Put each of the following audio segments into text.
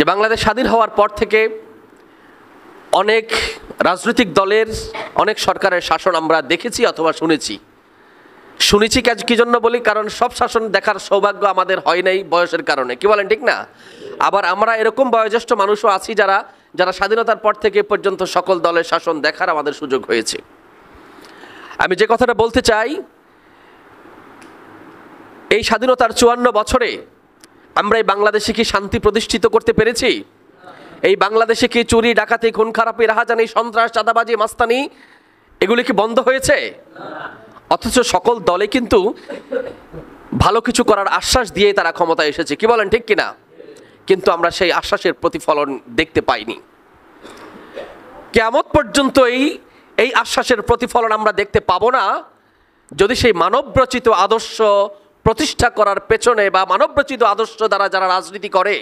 যে বাংলাদেশ স্বাধীন হওয়ার পর থেকে অনেক রাজনৈতিক দলের অনেক সরকারের শাসন আমরা দেখেছি অথবা শুনেছি। কি জন্য বলি, কারণ সব শাসন দেখার সৌভাগ্য আমাদের হয় নাই বয়সের কারণে, কি বলেন ঠিক না? আবার আমরা এরকম বয়োজ্যেষ্ঠ মানুষও আছি যারা স্বাধীনতার পর থেকে পর্যন্ত সকল দলের শাসন দেখার আমাদের সুযোগ হয়েছে। আমি যে কথাটা বলতে চাই, এই স্বাধীনতার 54 বছরে আমরা এই বাংলাদেশে কি শান্তি প্রতিষ্ঠিত করতে পেরেছি? এই বাংলাদেশে কি চুরি, ডাকাতি, খুন খারাপি, রাহাজানি, সন্ত্রাস, চাঁদাবাজি, মাস্তানি এগুলি কি বন্ধ হয়েছে? অথচ সকল দলে কিন্তু ভালো কিছু করার আশ্বাস দিয়ে তারা ক্ষমতায় এসেছে, কি বলেন ঠিক কিনা? কিন্তু আমরা সেই আশ্বাসের প্রতিফলন দেখতে পাইনি। কিয়ামত পর্যন্ত এই আশ্বাসের প্রতিফলন আমরা দেখতে পাবো না যদি সেই মানবরচিত আদর্শ প্রতিষ্ঠা করার পেছনে বা মানবরচিত আদর্শ দ্বারা যারা রাজনীতি করে,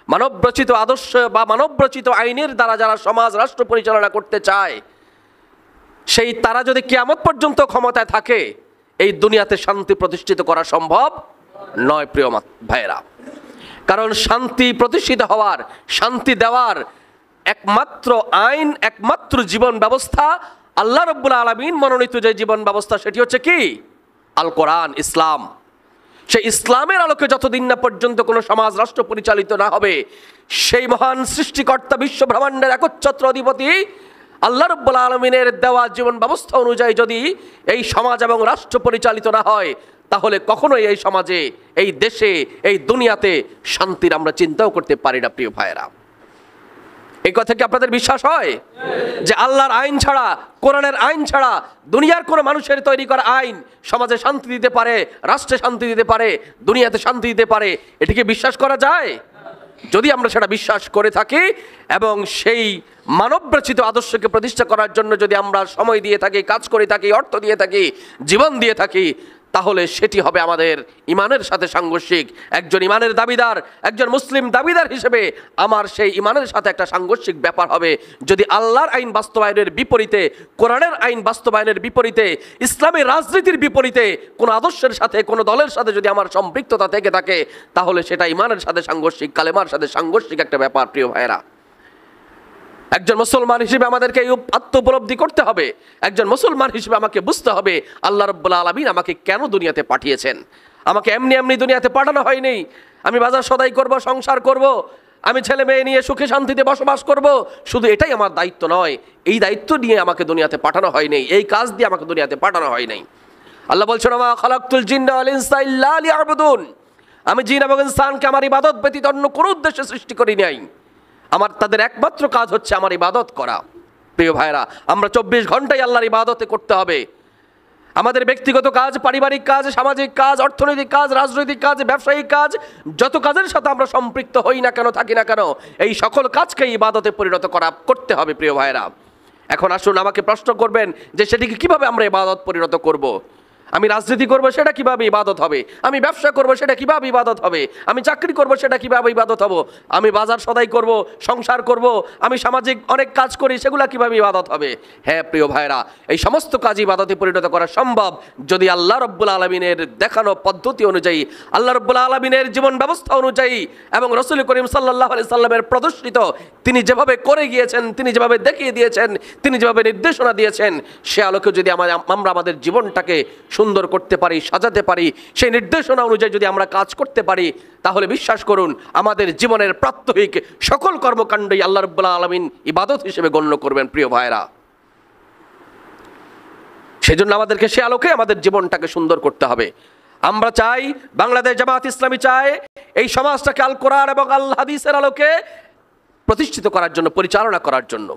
মানবরচিত আদর্শ বা মানবরচিত আইনের দ্বারা যারা সমাজ রাষ্ট্র পরিচালনা করতে চায়, সেই তারা যদি কিয়ামত পর্যন্ত ক্ষমতায় থাকে, এই দুনিয়াতে শান্তি প্রতিষ্ঠিত করা সম্ভব নয় প্রিয় ভাইয়েরা। কারণ শান্তি প্রতিষ্ঠিত হওয়ার, শান্তি দেওয়ার একমাত্র আইন, একমাত্র জীবন ব্যবস্থা, আল্লাহ রাব্বুল আলামিন মনোনীত যে জীবন ব্যবস্থা, সেটি হচ্ছে কি? আল কোরআন, ইসলাম। সেই ইসলামের আলোকে যতদিন না পর্যন্ত কোনো সমাজ রাষ্ট্র পরিচালিত না হবে, সেই মহান সৃষ্টিকর্তা, বিশ্ব ব্রহ্মাণ্ডের একচ্ছত্র অধিপতি আল্লাহ রাব্বুল আলামিনের দেওয়া জীবন ব্যবস্থা অনুযায়ী যদি এই সমাজ এবং রাষ্ট্র পরিচালিত না হয়, তাহলে কখনোই এই সমাজে, এই দেশে, এই দুনিয়াতে শান্তির আমরা চিন্তাও করতে পারি না প্রিয় ভাইয়েরা। এই কথা কি আপনাদের বিশ্বাস হয় যে আল্লাহর আইন ছাড়া, কোরআনের আইন ছাড়া দুনিয়ার কোনো মানুষের তৈরি করা আইন সমাজে শান্তি দিতে পারে, রাষ্ট্রে শান্তি দিতে পারে, দুনিয়াতে শান্তি দিতে পারে? এটিকে বিশ্বাস করা যায়? যদি আমরা সেটা বিশ্বাস করে থাকি এবং সেই মানবরচিত আদর্শকে প্রতিষ্ঠা করার জন্য যদি আমরা সময় দিয়ে থাকি, কাজ করে থাকি, অর্থ দিয়ে থাকি, জীবন দিয়ে থাকি, তাহলে সেটি হবে আমাদের ইমানের সাথে সাংঘর্ষিক। একজন ইমানের দাবিদার, একজন মুসলিম দাবিদার হিসেবে আমার সেই ইমানের সাথে একটা সাংঘর্ষিক ব্যাপার হবে যদি আল্লাহর আইন বাস্তবায়নের বিপরীতে, কোরআনের আইন বাস্তবায়নের বিপরীতে, ইসলামী রাজনীতির বিপরীতে কোনো আদর্শের সাথে, কোনো দলের সাথে যদি আমার সম্পৃক্ততা থেকে থাকে, তাহলে সেটা ইমানের সাথে সাংঘর্ষিক, কালেমার সাথে সাংঘর্ষিক একটা ব্যাপার প্রিয় ভাইয়েরা। একজন মুসলমান হিসেবে আমাদেরকে এই আত্ম উপলব্ধি করতে হবে। একজন মুসলমান হিসেবে আমাকে বুঝতে হবে আল্লাহ রাব্বুল আলামিন আমাকে কেন দুনিয়াতে পাঠিয়েছেন। আমাকে এমনি এমনি দুনিয়াতে পাঠানো হয়নি। আমি বাজার সদাই করব, সংসার করব, আমি ছেলে মেয়ে নিয়ে সুখে শান্তিতে বসবাস করব, শুধু এটাই আমার দায়িত্ব নয়। এই দায়িত্ব নিয়ে আমাকে দুনিয়াতে পাঠানো হয়নি, এই কাজ দিয়ে আমাকে দুনিয়াতে পাঠানো হয়নি। আল্লাহ বলছেন, ওয়া খালাকতুল জিন্না ওয়াল ইনসা ইল্লা লিয়াবুদুন। আমি জিন এবং ইনসানকে আমার ইবাদত ব্যতীত অন্য কোনো উদ্দেশ্যে সৃষ্টি করি নাই। আমার তাদের একমাত্র কাজ হচ্ছে আমার ইবাদত করা। প্রিয় ভাইরা, আমরা 24 ঘন্টাই আল্লাহর ইবাদতে করতে হবে। আমাদের ব্যক্তিগত কাজ, পারিবারিক কাজ, সামাজিক কাজ, অর্থনৈতিক কাজ, রাজনৈতিক কাজ, ব্যবসায়িক কাজ, যত কাজের সাথে আমরা সম্পৃক্ত হই না কেন, থাকি না কেন, এই সকল কাজকে ইবাদতে পরিণত করতে হবে প্রিয় ভাইরা। এখন আসুন, আমাকে প্রশ্ন করবেন যে সেটিকে কিভাবে আমরা ইবাদত পরিণত করব। আমি রাজনীতি করব, সেটা কিভাবে ইবাদত হবে? আমি ব্যবসা করব, সেটা কিভাবে ইবাদত হবে? আমি চাকরি করব, সেটা কিভাবে ইবাদত হবে? আমি বাজার সদাই করব, সংসার করব, আমি সামাজিক অনেক কাজ করি, সেগুলা কিভাবে ইবাদত হবে? হ্যাঁ প্রিয় ভাইরা, এই সমস্ত কাজ ইবাদতে পরিণত করা সম্ভব যদি আল্লাহ রাব্বুল আলামিনের দেখানো পদ্ধতি অনুযায়ী, আল্লাহ রাব্বুল আলামিনের জীবন ব্যবস্থা অনুযায়ী এবং রাসূল করিম সাল্লাল্লাহু আলাইহি সাল্লামের প্রদর্শিত, তিনি যেভাবে করে গিয়েছেন, তিনি যেভাবে দেখিয়ে দিয়েছেন, তিনি যেভাবে নির্দেশনা দিয়েছেন, সে আলোকে যদি আমরা আমাদের জীবনটাকে সুন্দর করতে পারি, সাজাতে পারি, সেই নির্দেশনা অনুযায়ী যদি আমরা কাজ করতে পারি, তাহলে বিশ্বাস করুন আমাদের জীবনের প্রাত্যহিক সকল কর্মকাণ্ডই আল্লাহ রাব্বুল আলামিন ইবাদত হিসেবে গণ্য করবেন প্রিয় ভাইরা। সেজন্য আমাদেরকে সে আলোকে আমাদের জীবনটাকে সুন্দর করতে হবে। আমরা চাই, বাংলাদেশ জামাত ইসলামী চায় এই সমাজটাকে আল কোরআন এবং আল হাদিসের আলোকে প্রতিষ্ঠিত করার জন্য, পরিচালনা করার জন্য।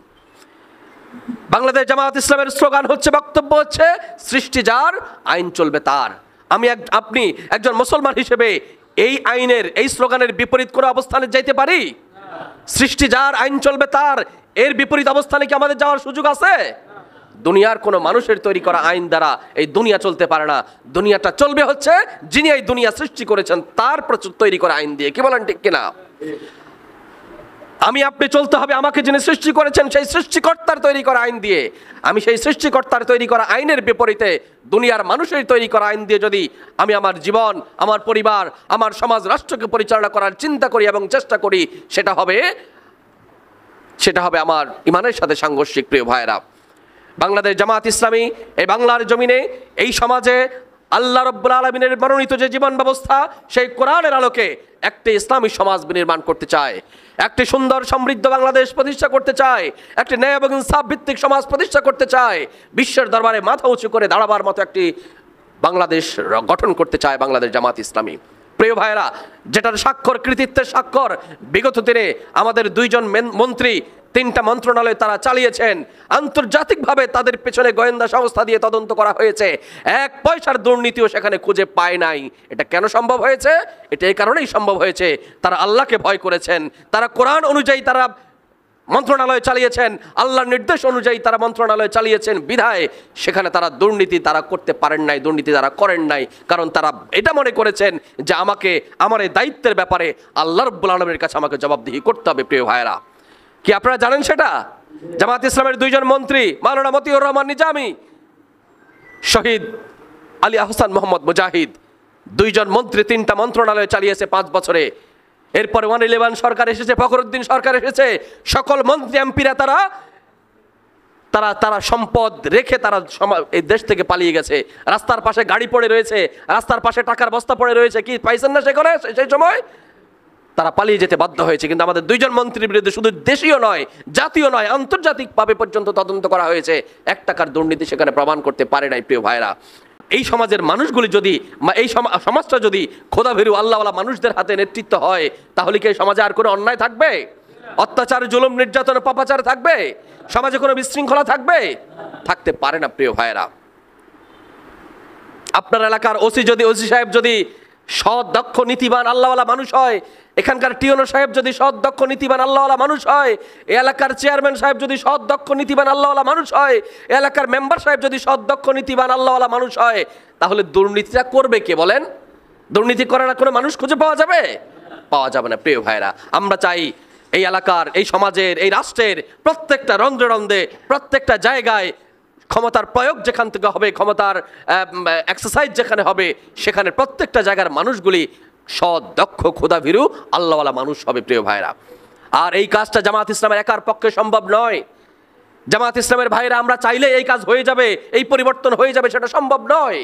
বাংলাদেশ জামাত ইসলামের স্লোগান হচ্ছে, বক্তব্য হচ্ছে, সৃষ্টি যার, আইন চলবে তার। আপনি একজন মুসলমান হিসেবে এই আইনের, এই স্লোগানের বিপরীত কোনো অবস্থানে যাইতে পারি? সৃষ্টি যার, আইন চলবে তার, এর বিপরীত অবস্থানে কি আমাদের যাওয়ার সুযোগ আছে? দুনিয়ার কোনো মানুষের তৈরি করা আইন দ্বারা এই দুনিয়া চলতে পারে না। দুনিয়াটা চলবে হচ্ছে যিনি এই দুনিয়া সৃষ্টি করেছেন তার তৈরি করা আইন দিয়ে, কি বলেন ঠিক কিনা? আমি আপনি চলতে হবে আমাকে যিনি সৃষ্টি করেছেন সেই সৃষ্টিকর্তার তৈরি করা আইন দিয়ে। আমি সেই সৃষ্টিকর্তার তৈরি করা আইনের বিপরীতে দুনিয়ার মানুষের তৈরি করা আইন দিয়ে যদি আমি আমার জীবন, আমার পরিবার, আমার সমাজ, রাষ্ট্রকে পরিচালনা করার চিন্তা করি এবং চেষ্টা করি, সেটা হবে আমার ইমানের সাথে সাংঘর্ষিক। প্রিয় ভাইয়েরা, বাংলাদেশ জামাত ইসলামী এই বাংলার জমিনে, এই সমাজে আল্লাহ রাব্বুল আলামিনের মনোনীত যে জীবন ব্যবস্থা, সেই কোরআনের আলোকে একটি ইসলামী সমাজ বিনির্মাণ করতে চায়, একটি সুন্দর সমৃদ্ধ বাংলাদেশ প্রতিষ্ঠা করতে চায়, একটি ন্যায় এবং ইনসাফ ভিত্তিক সমাজ প্রতিষ্ঠা করতে চায়, বিশ্বের দরবারে মাথা উঁচু করে দাঁড়াবার মতো একটি বাংলাদেশ গঠন করতে চায় বাংলাদেশ জামাত ইসলামী। প্রিয় ভাইয়েরা, যেটার স্বাক্ষর, কৃতিত্বের স্বাক্ষর বিগত দিনে আমাদের দুইজন মন্ত্রী, 3টা মন্ত্রণালয় তারা চালিয়েছেন। আন্তর্জাতিকভাবে তাদের পেছনে গোয়েন্দা সংস্থা দিয়ে তদন্ত করা হয়েছে, 1 পয়সার দুর্নীতিও সেখানে খুঁজে পায় নাই। এটা কেন সম্ভব হয়েছে? এটা এই কারণেই সম্ভব হয়েছে, তারা আল্লাহকে ভয় করেছেন, তারা কোরআন অনুযায়ী তারা মন্ত্রণালয় চালিয়েছেন, আল্লাহর নির্দেশ অনুযায়ী তারা মন্ত্রণালয় চালিয়েছেন। বিধায় সেখানে তারা দুর্নীতি তারা করতে পারেন নাই, দুর্নীতি তারা করেন নাই, কারণ তারা এটা মনে করেছেন যে আমার এই দায়িত্বের ব্যাপারে আল্লাহ রাব্বুল আলামিনের কাছে আমাকে জবাবদিহি করতে হবে। প্রিয় ভাইয়েরা, কি আপনারা জানেন সেটা? জামাত ইসলামের 2জন মন্ত্রী, মাওলানা মতিউর রহমান নিজামী, শহীদ আলী আহসান মোহাম্মদ মুজাহিদ, 2জন মন্ত্রী 3টা মন্ত্রণালয় চালিয়েছে 5 বছরে। এরপরে 111 সরকার এসেছে, ফখরুদ্দিন সরকার এসেছে, সকল মন্ত্রী এমপিরা তারা সম্পদ রেখে তারা এই দেশ থেকে পালিয়ে গেছে। রাস্তার পাশে গাড়ি পড়ে রয়েছে, রাস্তার পাশে টাকার বস্তা পড়ে রয়েছে, কি পাইছেন না সেই সময়? তারা পালিয়ে যেতে বাধ্য হয়েছে। কিন্তু আমাদের 2জন মন্ত্রীর বিরুদ্ধে শুধু দেশীয় নয়, জাতীয় নয়, আন্তর্জাতিকভাবে পর্যন্ত তদন্ত করা হয়েছে, 1 টাকার দুর্নীতি সেখানে প্রমাণ করতে পারে নাই। প্রিয় ভাইরা, এই সমাজের মানুষগুলি যদি, এই সমাজটা যদি খোদাভীরু আল্লাহওয়ালা মানুষদের হাতে নেতৃত্ব হয়, তাহলে কি এই সমাজে আর কোনো অন্যায় থাকবে? অত্যাচার, জুলুম, নির্যাতন, পাপাচার থাকবে? সমাজে কোনো বিশৃঙ্খলা থাকবে? থাকতে পারে না। প্রিয় ভাইরা, আপনার এলাকার ওসি সাহেব যদি সৎ, দক্ষ, নীতিবান আল্লাহওয়ালা মানুষ হয়, এখানকার টিওনো সাহেব যদি সৎ, দক্ষ, নীতিবান আল্লাহওয়ালা মানুষ হয়, এই এলাকার চেয়ারম্যান সাহেব যদি সৎ, দক্ষ, নীতিবান আল্লাহওয়ালা মানুষ হয়, এলাকার মেম্বার সাহেব যদি সৎ, দক্ষ, নীতিবান আল্লাহওয়ালা মানুষ হয়, তাহলে দুর্নীতিটা করবে কে বলেন? দুর্নীতি করার কোনো মানুষ খুঁজে পাওয়া যাবে? পাওয়া যাবে না। প্রিয় ভাইরা, আমরা চাই এই এলাকার, এই সমাজের, এই রাষ্ট্রের প্রত্যেকটা রন্ধ্রে রন্ধ্রে, প্রত্যেকটা জায়গায় ক্ষমতার প্রয়োগ যেখান থেকে হবে, ক্ষমতার এক্সারসাইজ যেখানে হবে, সেখানে প্রত্যেকটা জায়গার মানুষগুলি সৎ, দক্ষ, খোদাভীরু আল্লাহওয়ালা মানুষ হবে। প্রিয় ভাইরা, আর এই কাজটা জামাত ইসলামের একার পক্ষে সম্ভব নয়। জামাত ইসলামের ভাইরা আমরা চাইলে এই কাজ হয়ে যাবে, এই পরিবর্তন হয়ে যাবে, সেটা সম্ভব নয়।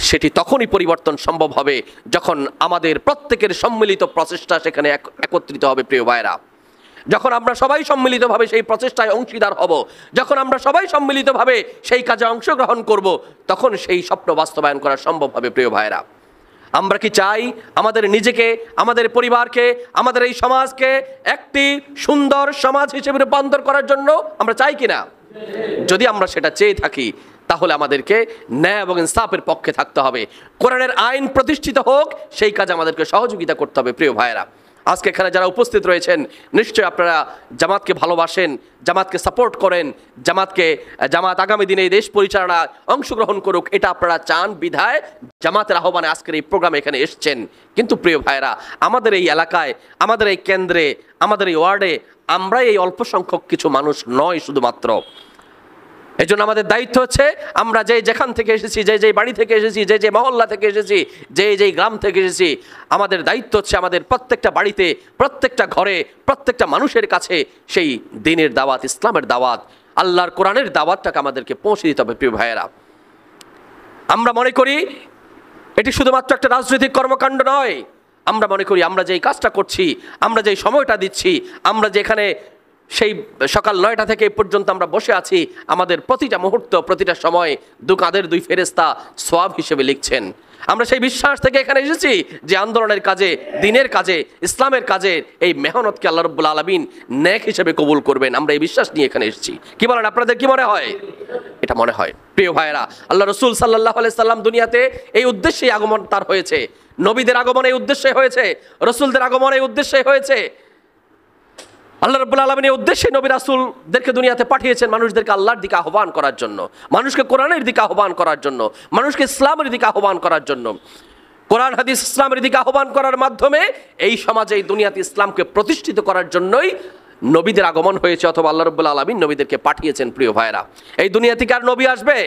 সেটি তখনই পরিবর্তন সম্ভব হবে যখন আমাদের প্রত্যেকের সম্মিলিত প্রচেষ্টা সেখানে একত্রিত হবে। প্রিয় ভাইরা, যখন আমরা সবাই সম্মিলিতভাবে সেই প্রচেষ্টায় অংশীদার হব, যখন আমরা সবাই সম্মিলিতভাবে সেই কাজে অংশগ্রহণ করব, তখন সেই স্বপ্ন বাস্তবায়ন করা সম্ভব হবে। প্রিয় ভাইরা, আমরা কি চাই আমাদের নিজেকে, আমাদের পরিবারকে, আমাদের এই সমাজকে একটি সুন্দর সমাজ হিসেবে রূপান্তর করার জন্য আমরা চাই কিনা? যদি আমরা সেটা চেয়ে থাকি, তাহলে আমাদেরকে ন্যায় এবং ইনসাফের পক্ষে থাকতে হবে। কোরআনের আইন প্রতিষ্ঠিত হোক, সেই কাজে আমাদেরকে সহযোগিতা করতে হবে। প্রিয় ভাইরা, আজকে এখানে যারা উপস্থিত রয়েছেন, নিশ্চয়ই আপনারা জামাতকে ভালোবাসেন, জামাতকে সাপোর্ট করেন, জামাত আগামী দিনে এই দেশ পরিচালনায় অংশগ্রহণ করুক, এটা আপনারা চান। বিধায় জামাতের আহ্বানে আজকের এই প্রোগ্রামে এখানে এসছেন। কিন্তু প্রিয় ভাইরা, আমাদের এই এলাকায়, আমাদের এই কেন্দ্রে, আমাদের এই ওয়ার্ডে আমরাই এই অল্প সংখ্যক কিছু মানুষ নয় শুধুমাত্র। এই জন্য আমাদের দায়িত্ব হচ্ছে, আমরা যেখান থেকে এসেছি, যে বাড়ি থেকে এসেছি, যে মহল্লা থেকে এসেছি, যে গ্রাম থেকে এসেছি, আমাদের দায়িত্ব হচ্ছে আমাদের প্রত্যেকটা বাড়িতে, প্রত্যেকটা ঘরে, প্রত্যেকটা মানুষের কাছে সেই দ্বীনের দাওয়াত, ইসলামের দাওয়াত, আল্লাহর কোরআনের দাওয়াতটাকে আমাদেরকে পৌঁছে দিতে হবে। প্রিয় ভাইয়েরা, আমরা মনে করি এটি শুধুমাত্র একটা রাজনৈতিক কর্মকাণ্ড নয়। আমরা মনে করি আমরা যেই কাজটা করছি, আমরা যেই সময়টা দিচ্ছি, আমরা যেখানে সেই সকাল 9টা থেকে পর্যন্ত আমরা বসে আছি, আমাদের প্রতিটা মুহূর্ত, প্রতিটা সময় কাঁধের 2 ফেরেশতা সওয়াব হিসেবে লিখছেন। আমরা সেই বিশ্বাস থেকে এখানে এসেছি যে আন্দোলনের কাজে, দ্বীনের কাজে, ইসলামের কাজে এই মেহনতকে আল্লাহ রাব্বুল আলামিন নেক হিসেবে কবুল করবেন। আমরা এই বিশ্বাস নিয়ে এখানে এসেছি। কি বলেন, আপনাদের কি মনে হয়? এটা মনে হয়। প্রিয় ভাইয়েরা, আল্লাহ রাসূল সাল্লাল্লাহু আলাইহি সাল্লাম দুনিয়াতে এই উদ্দেশ্যেই আগমন তার হয়েছে। নবীদের আগমন এই উদ্দেশ্যে হয়েছে, রাসূলদের আগমন এই উদ্দেশ্যে হয়েছে। আল্লাহ রাব্বুল আলামিন এই উদ্দেশ্যে নবী রাসূলদেরকে দুনিয়াতে পাঠিয়েছেন, মানুষদেরকে আল্লাহর দিকে আহ্বান করার জন্য, মানুষকে কোরআনের দিকে আহ্বান করার জন্য, মানুষকে ইসলামের দিকে আহ্বান করার জন্য। কোরআন হাদিস ইসলামের দিকে আহ্বান করার মাধ্যমে এই সমাজে এই দুনিয়াতে ইসলামকে প্রতিষ্ঠিত করার জন্যই নবীদের আগমন হয়েছে, অথবা আল্লাহ রাব্বুল আলামিন নবীদেরকে পাঠিয়েছেন। প্রিয় ভাইরা, এই দুনিয়া থেকে আর নবী আসবে?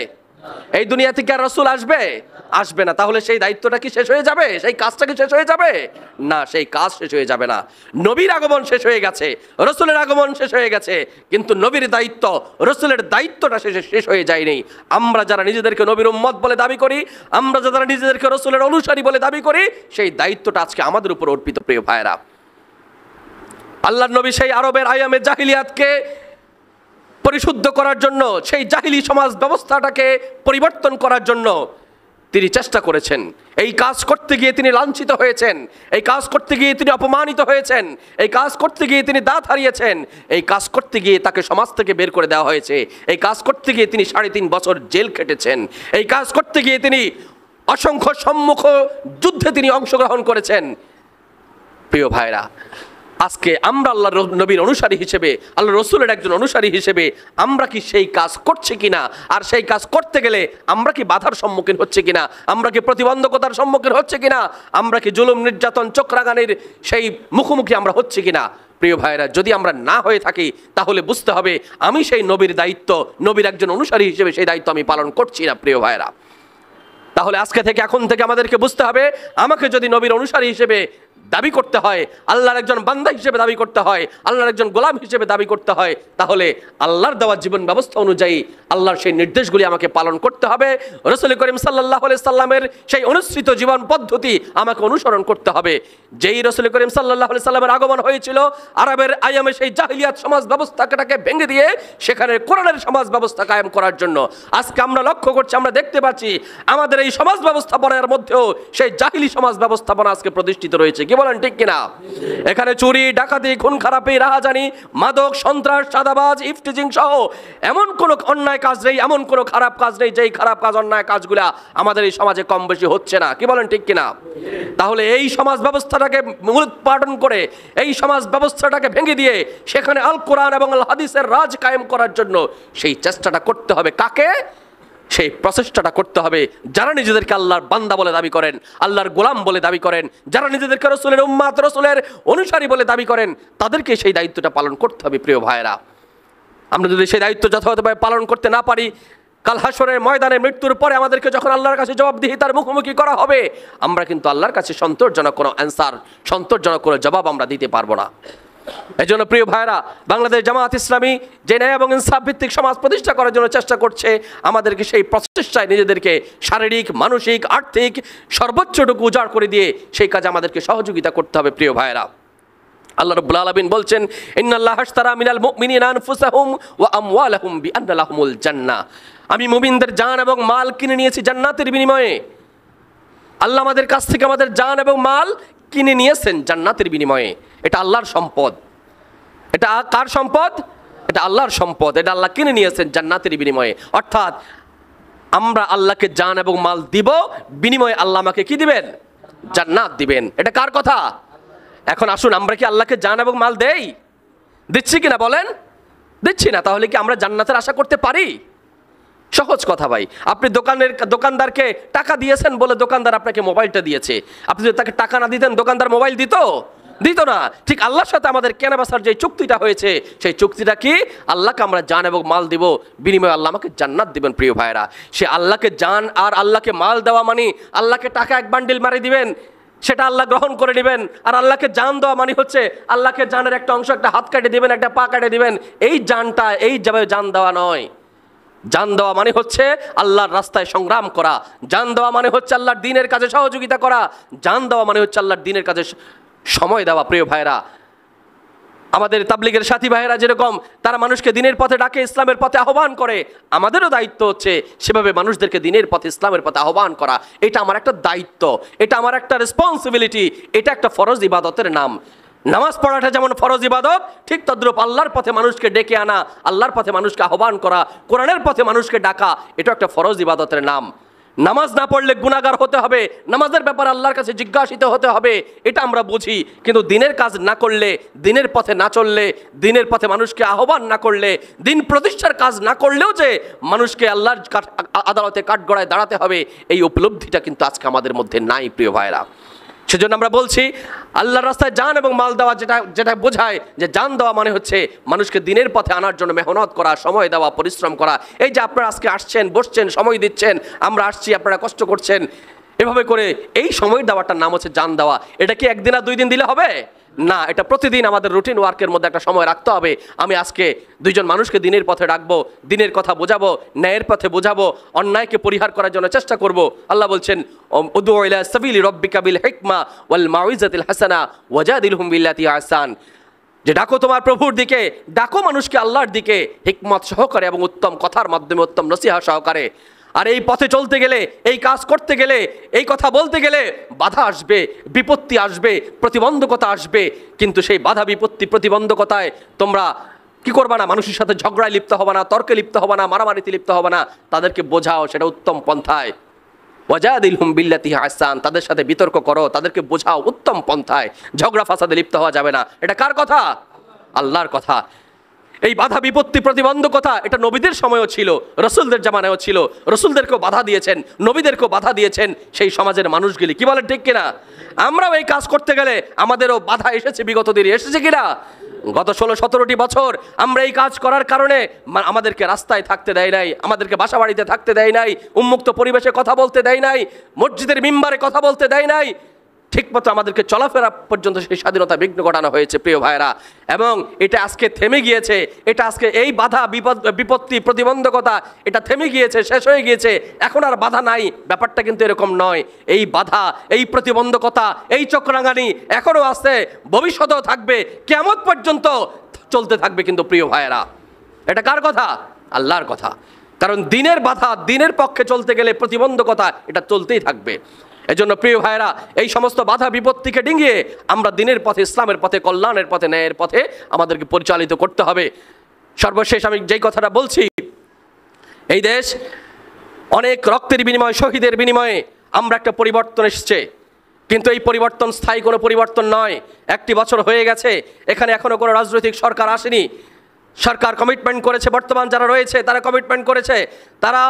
এই দুনিয়া থেকে আর রাসূল আসবে? আসবে না। তাহলে সেই দায়িত্বটা কি শেষ হয়ে যাবে? সেই কাজটা কি শেষ হয়ে যাবে? না, সেই কাজ শেষ হয়ে যাবে না। নবীর আগমন শেষ হয়ে গেছে, রাসূলের আগমন শেষ হয়ে গেছে, কিন্তু নবীর দায়িত্ব, রাসূলের দায়িত্বটা শেষ হয়ে যায়নি। আমরা যারা নিজেদেরকে নবীর উম্মত বলে দাবি করি, আমরা যারা নিজেদেরকে রাসূলের অনুসারী বলে দাবি করি, সেই দায়িত্বটা আজকে আমাদের উপর অর্পিত। প্রিয় ভাইরা, আল্লাহর নবী সেই আরবের আয়ামে জাহিলিয়াতকে পরিশুদ্ধ করার জন্য, সেই জাহিলি সমাজ ব্যবস্থাটাকে পরিবর্তন করার জন্য তিনি চেষ্টা করেছেন। এই কাজ করতে গিয়ে তিনি লাঞ্ছিত হয়েছেন, এই কাজ করতে গিয়ে তিনি অপমানিত হয়েছেন, এই কাজ করতে গিয়ে তিনি দাঁত হারিয়েছেন, এই কাজ করতে গিয়ে তাকে সমাজ থেকে বের করে দেওয়া হয়েছে, এই কাজ করতে গিয়ে তিনি 3.5 বছর জেল খেটেছেন, এই কাজ করতে গিয়ে তিনি অসংখ্য সম্মুখ যুদ্ধে তিনি অংশগ্রহণ করেছেন। প্রিয় ভাইরা, আজকে আমরা আল্লাহর নবীর অনুসারী হিসেবে, আল্লাহ রসুলের একজন অনুসারী হিসেবে আমরা কি সেই কাজ করছি কিনা, আর সেই কাজ করতে গেলে আমরা কি বাধার সম্মুখীন হচ্ছে কিনা, আমরা কি প্রতিবন্ধকতার সম্মুখীন হচ্ছে কিনা, আমরা কি জুলুম নির্যাতন চক্রাগানের সেই মুখোমুখি আমরা হচ্ছে কিনা? প্রিয় ভাইরা, যদি আমরা না হয়ে থাকি তাহলে বুঝতে হবে আমি সেই নবীর দায়িত্ব, নবীর একজন অনুসারী হিসেবে সেই দায়িত্ব আমি পালন করছি না। প্রিয় ভাইরা, তাহলে আজকে থেকে, এখন থেকে আমাদেরকে বুঝতে হবে, আমাকে যদি নবীর অনুসারী হিসেবে দাবি করতে হয়, আল্লাহর একজন বান্দা হিসেবে দাবি করতে হয়, আল্লাহর একজন গোলাম হিসেবে দাবি করতে হয়, তাহলে আল্লাহর দেওয়া জীবন ব্যবস্থা অনুযায়ী আল্লাহর সেই নির্দেশগুলি আমাকে পালন করতে হবে। রাসূল করিম সাল্লাল্লাহু আলাইহি সাল্লামের সেই অনুসৃত জীবন পদ্ধতি আমাকে অনুসরণ করতে হবে। যেই রাসূল করিম সাল্লাল্লাহু আলাইহি সাল্লামের আগমন হয়েছিল আরবের আয়ামে সেই জাহিলিয়াত সমাজ ব্যবস্থাটাকে ভেঙে দিয়ে সেখানে কোরআনের সমাজ ব্যবস্থা কায়েম করার জন্য, আজকে আমরা লক্ষ্য করছি, আমরা দেখতে পাচ্ছি আমাদের এই সমাজ ব্যবস্থাপনার মধ্যেও সেই জাহিলি সমাজ ব্যবস্থাপনা আজকে প্রতিষ্ঠিত রয়েছে। কি বলেন, ঠিক কিনা? এখানে চুরি, ডাকাতি, খুন খারাপি, রাহাজানি, মাদক, সন্ত্রাস, চাঁদাবাজ, ইফটিজিং সহ এমন কোনো অন্যায় কাজ নেই, এমন কোনো খারাপ কাজ নেই যেই খারাপ কাজ, অন্যায় কাজগুলা আমাদের এই সমাজে কম বেশি হচ্ছে না। কি বলেন, ঠিক কিনা? তাহলে এই সমাজ ব্যবস্থাটাকে মূলোৎপাটন করে, এই সমাজ ব্যবস্থাটাকে ভেঙে দিয়ে সেখানে আল কোরআন এবং আল হাদিসের রাজ কায়েম করার জন্য সেই চেষ্টাটা করতে হবে। কাকে? সেই প্রচেষ্টাটা করতে হবে যারা নিজেদেরকে আল্লাহর বান্দা বলে দাবি করেন, আল্লাহর গোলাম বলে দাবি করেন, যারা নিজেদেরকে রাসূলের উম্মত, রাসূলের অনুসারী বলে দাবি করেন, তাদেরকে সেই দায়িত্বটা পালন করতে হবে। প্রিয় ভাইরা, আমরা যদি সেই দায়িত্ব যথাযথভাবে পালন করতে না পারি, কাল হাসরের ময়দানে মৃত্যুর পরে আমাদেরকে যখন আল্লাহর কাছে জবাবদিহিতার মুখোমুখি করা হবে, আমরা কিন্তু আল্লাহর কাছে সন্তোষজনক কোনো অ্যান্সার, সন্তোষজনক কোনো জবাব আমরা দিতে পারবো না। এই জন্য প্রিয় ভাইরা, বাংলাদেশ জামাত ইসলামী যে ন্যায় এবং ইনসাফ ভিত্তিক সমাজ প্রতিষ্ঠা করার জন্য চেষ্টা করছে, আমাদেরকে সেই প্রচেষ্টায় নিজেদেরকে শারীরিক, মানসিক, আর্থিক সর্বোচ্চটুকু উজাড় করে দিয়ে সেই কাজে আমাদেরকে সহযোগিতা করতে হবে। প্রিয় ভাইরা, আল্লাহ রাব্বুল আলামিন বলছেন, ইন্নাল্লাহা আশতারা মিনাল মুমিনিনা আনফুসাহুম ওয়া আমওয়ালাহুম বিআন্না লাহুমুল জান্নাহ। আমি মুমিনদের জান এবং মাল কিনে নিয়েছি জান্নাতের বিনিময়ে। আল্লাহ আমাদের কাছ থেকে আমাদের জান এবং মাল কিনে নিয়েছেন জান্নাতের বিনিময়ে। এটা আল্লাহর সম্পদ। এটা কার সম্পদ? এটা আল্লাহর সম্পদ। এটা আল্লাহ কিনে নিয়েছেন জান্নাতের বিনিময়ে। অর্থাৎ আমরা আল্লাহকে জান এবং মাল দিব, বিনিময়ে আল্লাহ আমাকে কি দিবেন? জান্নাত দিবেন। এটা কার কথা? এখন আসুন, আমরা কি আল্লাহকে জান এবং মাল দেই? দিচ্ছি কিনা বলেন? দিচ্ছি না। তাহলে কি আমরা জান্নাতের আশা করতে পারি? সহজ কথা ভাই, আপনি দোকানদারকে টাকা দিয়েছেন বলে দোকানদার আপনাকে মোবাইলটা দিয়েছে। আপনি যদি তাকে টাকা না দিতেন, দোকানদার মোবাইল দিত না। ঠিক আল্লাহর সাথে আমাদের কেনাবেচার যে চুক্তিটা হয়েছে, সেই চুক্তিটা কি? আল্লাহকে আমরা জান এবং মাল দিব, বিনিময়ে আল্লাহ আমাকে জান্নাত দিবেন। প্রিয় ভাইরা, সে আল্লাহকে জান আর আল্লাহকে মাল দেওয়া মানে আল্লাহকে টাকা এক বান্ডিল মারি দিবেন, সেটা আল্লাহ গ্রহণ করে নেবেন। আর আল্লাহকে জান দেওয়া মানে হচ্ছে আল্লাহকে জানের একটা অংশ, একটা হাত কাটে দিবেন, একটা পা কাটে দিবেন। এই জানটা এই যাবে জান দেওয়া নয়। জান দেওয়া মানে হচ্ছে আল্লাহর রাস্তায় সংগ্রাম করা। জান দেওয়া মানে হচ্ছে আল্লাহর দ্বীনের কাজে সহযোগিতা করা। জান দেওয়া মানে হচ্ছে আল্লাহর দ্বীনের কাজে সময় দেওয়া। প্রিয় ভাইরা, আমাদের তাবলীগের সাথী ভাইয়েরা যেরকম তারা মানুষকে দ্বীনের পথে ডাকে, ইসলামের পথে আহ্বান করে, আমাদেরও দায়িত্ব হচ্ছে সেভাবে মানুষদেরকে দ্বীনের পথে, ইসলামের পথে আহ্বান করা। এটা আমার একটা দায়িত্ব, এটা আমার একটা রেসপন্সিবিলিটি, এটা একটা ফরজ ইবাদতের নাম। নামাজ পড়াটা যেমন ফরজ ইবাদত, ঠিক তদ্রূপ আল্লাহর পথে মানুষকে ডেকে আনা, আল্লাহর পথে মানুষকে আহ্বান করা, কোরআনের পথে মানুষকে ডাকা, এটা একটা ফরজ ইবাদতের নাম। নামাজ না পড়লে গুনাহগার হতে হবে, নামাজের ব্যাপারে আল্লাহর কাছে জিজ্ঞাসিত হতে হবে, এটা আমরা বুঝি। কিন্তু দিনের কাজ না করলে, দিনের পথে না চললে, দিনের পথে মানুষকে আহ্বান না করলে, দিন প্রতিষ্ঠার কাজ না করলেও যে মানুষকে আল্লাহর আদালতে কাঠগড়ায় দাঁড়াতে হবে, এই উপলব্ধিটা কিন্তু আজকে আমাদের মধ্যে নাই প্রিয় ভাইরা। সেজন্য আমরা বলছি আল্লাহর রাস্তায় জান এবং মাল দেওয়া, যেটা বোঝায় যে জান দেওয়া মানে হচ্ছে মানুষকে দিনের পথে আনার জন্য মেহনত করা, সময় দেওয়া, পরিশ্রম করা। এই যে আপনারা আজকে আসছেন, বসছেন, সময় দিচ্ছেন, আমরা আসছি, আপনারা কষ্ট করছেন, এভাবে করে এই সময় দেওয়াটার নাম হচ্ছে জান দেওয়া। এটা কি একদিন আর 2 দিন দিলে হবে না, এটা প্রতিদিন আমাদের রুটিন ওয়ার্কের মধ্যে একটা সময় রাখতে হবে। আমি আজকে 2 জন মানুষকে দিনের পথে রাখবো, দিনের কথা বোঝাবো, ন্যায়ের পথে বোঝাবো, অন্যায়কে পরিহার করার জন্য চেষ্টা করব। আল্লাহ বলছেন উদউ ইলা সাবিলি রাব্বিকা বিল হিকমা ওয়াল মাউইজাতিল হাসানা ওয়াজাদিলহুম বিল্লাতি আহসান, যে ডাকো তোমার প্রভুর দিকে, ডাকো মানুষকে আল্লাহর দিকে হিকমত সহকারে এবং উত্তম কথার মাধ্যমে, উত্তম নসিহা সহকারে। আর এই পথে চলতে গেলে, এই কাজ করতে গেলে, এই কথা বলতে গেলে বাধা আসবে, বিপত্তি আসবে, প্রতিবন্ধকতা আসবে। কিন্তু সেই বাধা, বিপত্তি, প্রতিবন্ধকতায় তোমরা কি করবা না, মানুষের সাথে ঝগড়ায় লিপ্ত হবে না, তর্কে লিপ্ত হবে না, মারামারিতে লিপ্ত হবে না, তাদেরকে বোঝাও, সেটা উত্তম পন্থায়। ওয়াজাদিলহুম বিল্লাতি আহসান, তাদের সাথে বিতর্ক করো, তাদেরকে বোঝাও উত্তম পন্থায়, ঝগড়া ফাসাদে লিপ্ত হওয়া যাবে না। এটা কার কথা? আল্লাহর কথা। এই বাধা, বিপত্তি, প্রতিবন্ধকতা এটা নবীদের সময়ও ছিল, রসুলদের জামানায়ও ছিল। রসুলদেরকেও বাধা দিয়েছেন, নবীদেরকেও বাধা দিয়েছেন সেই সমাজের মানুষগুলি। কি বলেন, ঠিক কিনা? আমরাও এই কাজ করতে গেলে আমাদেরও বাধা এসেছে, বিগত দিনে এসেছে কিনা? গত 16-17টি বছর আমরা এই কাজ করার কারণে আমাদেরকে রাস্তায় থাকতে দেয় নাই, আমাদেরকে বাসা বাড়িতে থাকতে দেয় নাই, উন্মুক্ত পরিবেশে কথা বলতে দেয় নাই, মসজিদের মিম্বারে কথা বলতে দেয় নাই, ঠিকমতো আমাদেরকে চলাফেরা পর্যন্ত সেই স্বাধীনতা বিঘ্ন ঘটানো হয়েছে প্রিয় ভাইরা। এবং এটা আজকে থেমে গিয়েছে, এটা আজকে এই বাধা, বিপত্তি, প্রতিবন্ধকতা এটা থেমে গিয়েছে, শেষ হয়ে গিয়েছে, এখন আর বাধা নাই। ব্যাপারটা কিন্তু এরকম নয়। এই বাধা, এই প্রতিবন্ধকতা, এই চক্রাঙ্গানি এখনও আছে, ভবিষ্যতেও থাকবে, কিয়ামত পর্যন্ত চলতে থাকবে কিন্তু প্রিয় ভাইরা। এটা কার কথা? আল্লাহর কথা। কারণ দিনের বাধা, দিনের পক্ষে চলতে গেলে প্রতিবন্ধকতা এটা চলতেই থাকবে। এজন্য প্রিয় ভাইরা, এই সমস্ত বাধা বিপত্তিকে ডিঙিয়ে আমরা দিনের পথে, ইসলামের পথে, কল্যাণের পথে, ন্যায়ের পথে আমাদেরকে পরিচালিত করতে হবে। সর্বশেষ আমি যেই কথাটা বলছি, এই দেশ অনেক রক্তের বিনিময়ে, শহীদের বিনিময়ে আমরা একটা পরিবর্তন এসেছে, কিন্তু এই পরিবর্তন স্থায়ী কোনো পরিবর্তন নয়। 1টি বছর হয়ে গেছে, এখানে এখনো কোনো রাজনৈতিক সরকার আসেনি। সরকার কমিটমেন্ট করেছে, বর্তমান যারা রয়েছে তারা কমিটমেন্ট করেছে, তারা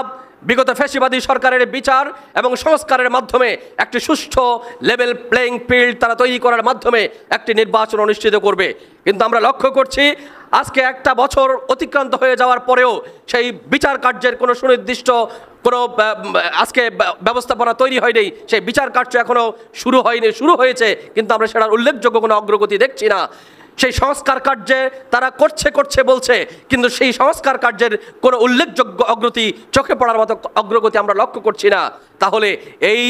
বিগত ফ্যাসিবাদী সরকারের বিচার এবং সংস্কারের মাধ্যমে একটি সুষ্ঠু লেভেল প্লেইং ফিল্ড তারা তৈরি করার মাধ্যমে একটি নির্বাচন অনুষ্ঠিত করবে। কিন্তু আমরা লক্ষ্য করছি আজকে 1টা বছর অতিক্রান্ত হয়ে যাওয়ার পরেও সেই বিচার কার্যের কোনো সুনির্দিষ্ট কোনো আজকে ব্যবস্থাপনা তৈরি হয়নি, সেই বিচার কার্য এখনও শুরু হয়নি, শুরু হয়েছে কিন্তু আমরা সেটার উল্লেখযোগ্য কোনো অগ্রগতি দেখছি না। সেই সংস্কার কার্যে তারা করছে বলছে, কিন্তু সেই সংস্কার কার্যের কোনো উল্লেখযোগ্য অগ্রগতি, চোখে পড়ার মতো অগ্রগতি আমরা লক্ষ্য করছি না। তাহলে এই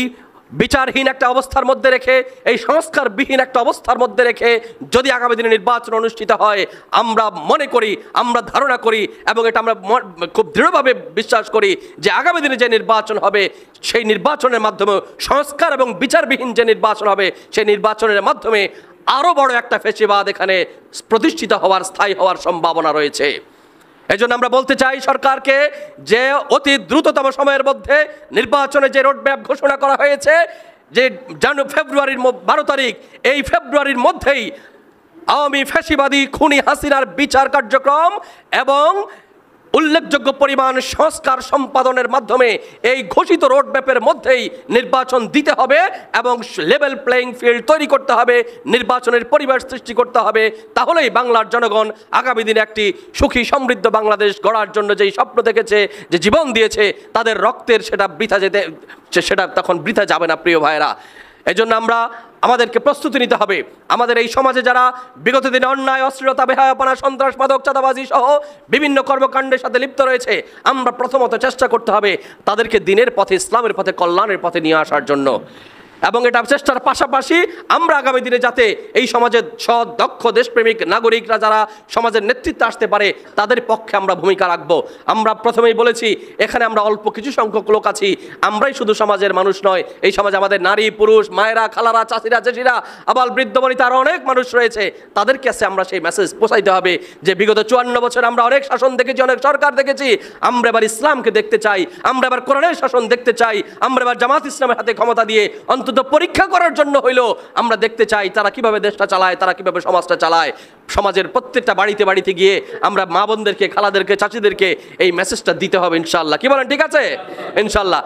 বিচারহীন একটা অবস্থার মধ্যে রেখে, এই সংস্কারবিহীন একটা অবস্থার মধ্যে রেখে যদি আগামী দিনে নির্বাচন অনুষ্ঠিত হয়, আমরা মনে করি, আমরা ধারণা করি এবং এটা আমরা খুব দৃঢ়ভাবে বিশ্বাস করি যে আগামী দিনে যে নির্বাচন হবে, সেই নির্বাচনের মাধ্যমে, সংস্কার এবং বিচারবিহীন যে নির্বাচন হবে, সেই নির্বাচনের মাধ্যমে আরও বড় একটা ফ্যাসিবাদ এখানে প্রতিষ্ঠিত হওয়ার, স্থায়ী হওয়ার সম্ভাবনা রয়েছে। এজন্য আমরা বলতে চাই সরকারকে যে অতি দ্রুততম সময়ের মধ্যে নির্বাচনে যে রোডম্যাপ ঘোষণা করা হয়েছে, যে ফেব্রুয়ারির 12 তারিখ, এই ফেব্রুয়ারির মধ্যেই আওয়ামী ফ্যাসিবাদী খুনি হাসিনার বিচার কার্যক্রম এবং উল্লেখযোগ্য পরিমাণ সংস্কার সম্পাদনের মাধ্যমে এই ঘোষিত রোডম্যাপের মধ্যেই নির্বাচন দিতে হবে এবং লেভেল প্লেইং ফিল্ড তৈরি করতে হবে, নির্বাচনের পরিবেশ সৃষ্টি করতে হবে। তাহলেই বাংলার জনগণ আগামী দিনে একটি সুখী সমৃদ্ধ বাংলাদেশ গড়ার জন্য যেই স্বপ্ন দেখেছে, যে জীবন দিয়েছে, তাদের রক্তের সেটা তখন বৃথা যাবে না প্রিয় ভাইরা। এজন্য আমাদেরকে প্রস্তুতি নিতে হবে। আমাদের এই সমাজে যারা বিগত দিনে অন্যায়, অশ্লীলতা, বেহায়াপনা, সন্ত্রাস, মাদক, চাঁদাবাজি সহ বিভিন্ন কর্মকাণ্ডের সাথে লিপ্ত রয়েছে, আমরা প্রথমত চেষ্টা করতে হবে তাদেরকে দিনের পথে, ইসলামের পথে, কল্যাণের পথে নিয়ে আসার জন্য। এবং এটা চেষ্টার পাশাপাশি আমরা আগামী দিনে যাতে এই সমাজের সৎ দক্ষ দেশপ্রেমিক নাগরিকরা যারা সমাজের নেতৃত্বে আসতে পারে তাদের পক্ষে আমরা ভূমিকা রাখবো। আমরা প্রথমেই বলেছি এখানে আমরা অল্প কিছু সংখ্যক লোক আছি, আমরাই শুধু সমাজের মানুষ নয়, এই সমাজে আমাদের নারী পুরুষ মায়েরা খালারা চাচিরা জেঠিরা আবার বৃদ্ধ বনিতা আরো অনেক মানুষ রয়েছে। তাদের কাছে আমরা সেই মেসেজ পৌঁছাইতে হবে যে বিগত 54 বছর আমরা অনেক শাসন দেখেছি, অনেক সরকার দেখেছি, আমরা এবার ইসলামকে দেখতে চাই, আমরা এবার কোরআনের শাসন দেখতে চাই, আমরা এবার জামাত ইসলামের হাতে ক্ষমতা দিয়ে অন্তত পরীক্ষা করার জন্য হইলো আমরা দেখতে চাই তারা কিভাবে দেশটা চালায়, তারা কিভাবে সমাজটা চালায়। সমাজের প্রত্যেকটা বাড়িতে বাড়িতে গিয়ে আমরা মা বোনদেরকে খালাদেরকে চাচিদেরকে এই মেসেজটা দিতে হবে ইনশাআল্লাহ। কি বলেন ঠিক আছে? ইনশাআল্লাহ।